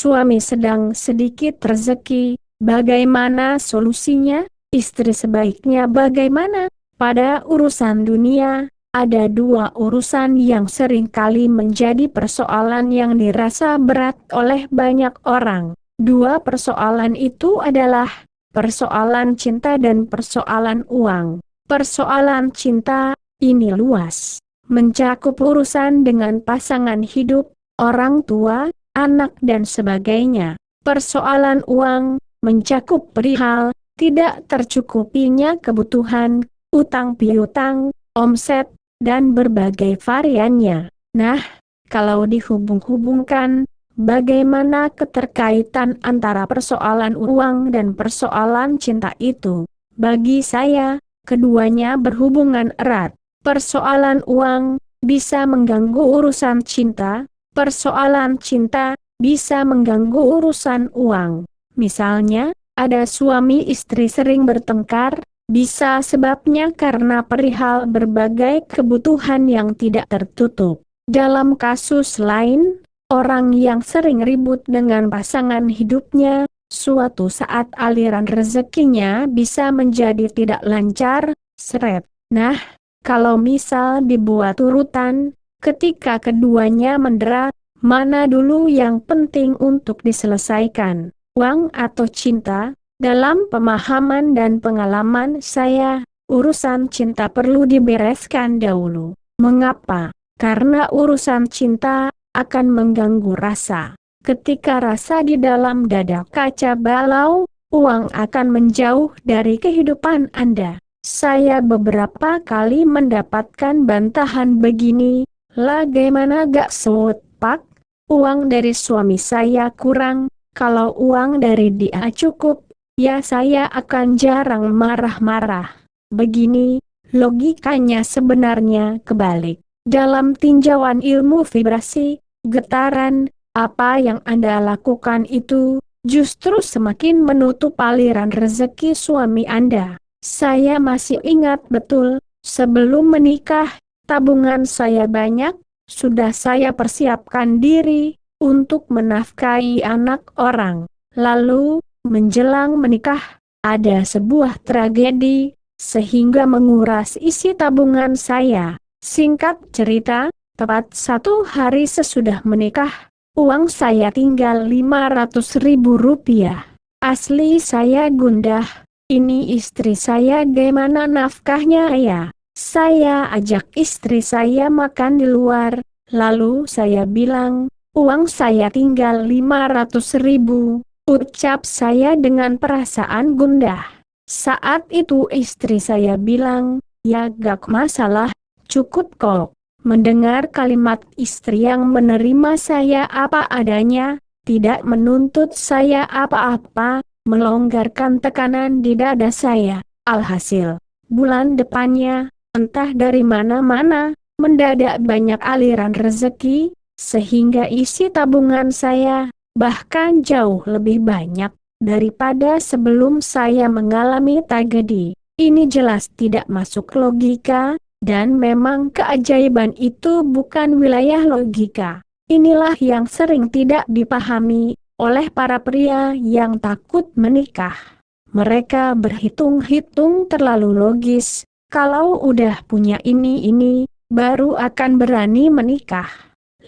suami sedang sedikit rezeki, bagaimana solusinya? Istri sebaiknya bagaimana? Pada urusan dunia, ada dua urusan yang sering kali menjadi persoalan yang dirasa berat oleh banyak orang. Dua persoalan itu adalah persoalan cinta dan persoalan uang. Persoalan cinta ini luas, mencakup urusan dengan pasangan hidup, orang tua, anak dan sebagainya. Persoalan uang mencakup perihal tidak tercukupinya kebutuhan, utang piutang, omset, dan berbagai variannya. Nah, kalau dihubung-hubungkan, bagaimana keterkaitan antara persoalan uang dan persoalan cinta itu? Bagi saya, keduanya berhubungan erat. Persoalan uang bisa mengganggu urusan cinta, persoalan cinta bisa mengganggu urusan uang. Misalnya, ada suami istri sering bertengkar, bisa sebabnya karena perihal berbagai kebutuhan yang tidak tertutup. Dalam kasus lain, orang yang sering ribut dengan pasangan hidupnya, suatu saat aliran rezekinya bisa menjadi tidak lancar, seret. Nah, kalau misal dibuat urutan, ketika keduanya mendera, mana dulu yang penting untuk diselesaikan? Uang atau cinta? Dalam pemahaman dan pengalaman saya, urusan cinta perlu dibereskan dahulu. Mengapa? Karena urusan cinta akan mengganggu rasa. Ketika rasa di dalam dada kaca balau, uang akan menjauh dari kehidupan Anda. Saya beberapa kali mendapatkan bantahan begini, lah gimana gak sewot pak? Uang dari suami saya kurang. Kalau uang dari dia cukup, ya saya akan jarang marah-marah. Begini, logikanya sebenarnya kebalik. Dalam tinjauan ilmu vibrasi, getaran, apa yang Anda lakukan itu, justru semakin menutup aliran rezeki suami Anda. Saya masih ingat betul, sebelum menikah, tabungan saya banyak, sudah saya persiapkan diri untuk menafkahi anak orang. Lalu, menjelang menikah, ada sebuah tragedi, sehingga menguras isi tabungan saya. Singkat cerita, tepat 1 hari sesudah menikah, uang saya tinggal 500.000 rupiah. Asli saya gundah, ini istri saya gimana nafkahnya ya? Saya ajak istri saya makan di luar, lalu saya bilang, uang saya tinggal 500.000, ucap saya dengan perasaan gundah. Saat itu istri saya bilang, ya gak masalah, cukup kok. Mendengar kalimat istri yang menerima saya apa adanya, tidak menuntut saya apa-apa, melonggarkan tekanan di dada saya. Alhasil, bulan depannya, entah dari mana-mana, mendadak banyak aliran rezeki, sehingga isi tabungan saya, bahkan jauh lebih banyak daripada sebelum saya mengalami tragedi. Ini jelas tidak masuk logika, dan memang keajaiban itu bukan wilayah logika. Inilah yang sering tidak dipahami oleh para pria yang takut menikah. Mereka berhitung-hitung terlalu logis, kalau udah punya ini, baru akan berani menikah.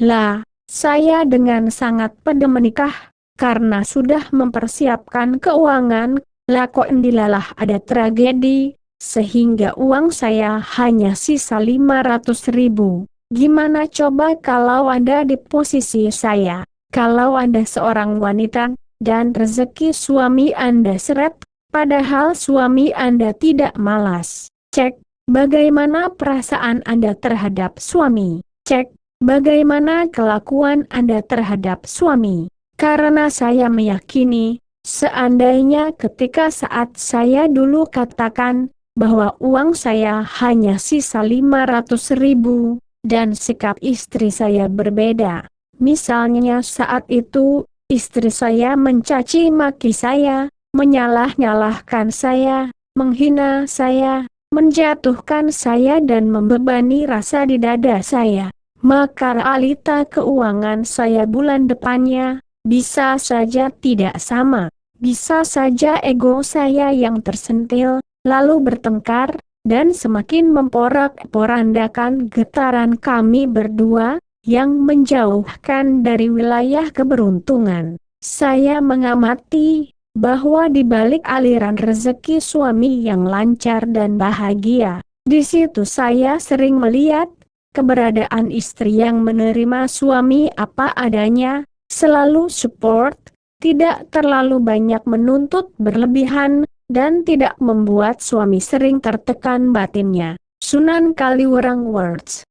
Lah, saya dengan sangat pede menikah, karena sudah mempersiapkan keuangan, lah kok ndilalah ada tragedi, sehingga uang saya hanya sisa 500.000. Gimana coba kalau Anda di posisi saya? Kalau Anda seorang wanita, dan rezeki suami Anda seret, padahal suami Anda tidak malas. Cek, bagaimana perasaan Anda terhadap suami? Cek, bagaimana kelakuan Anda terhadap suami? Karena saya meyakini, seandainya ketika saat saya dulu katakan, bahwa uang saya hanya sisa 500.000, dan sikap istri saya berbeda. Misalnya saat itu, istri saya mencaci maki saya, menyalah-nyalahkan saya, menghina saya, menjatuhkan saya dan membebani rasa di dada saya. Maka realita keuangan saya bulan depannya bisa saja tidak sama. Bisa saja ego saya yang tersentil, lalu bertengkar, dan semakin memporak-porandakan getaran kami berdua, yang menjauhkan dari wilayah keberuntungan. Saya mengamati bahwa di balik aliran rezeki suami yang lancar dan bahagia, di situ saya sering melihat keberadaan istri yang menerima suami apa adanya, selalu support, tidak terlalu banyak menuntut berlebihan, dan tidak membuat suami sering tertekan batinnya. Sunan Kaliurang Words.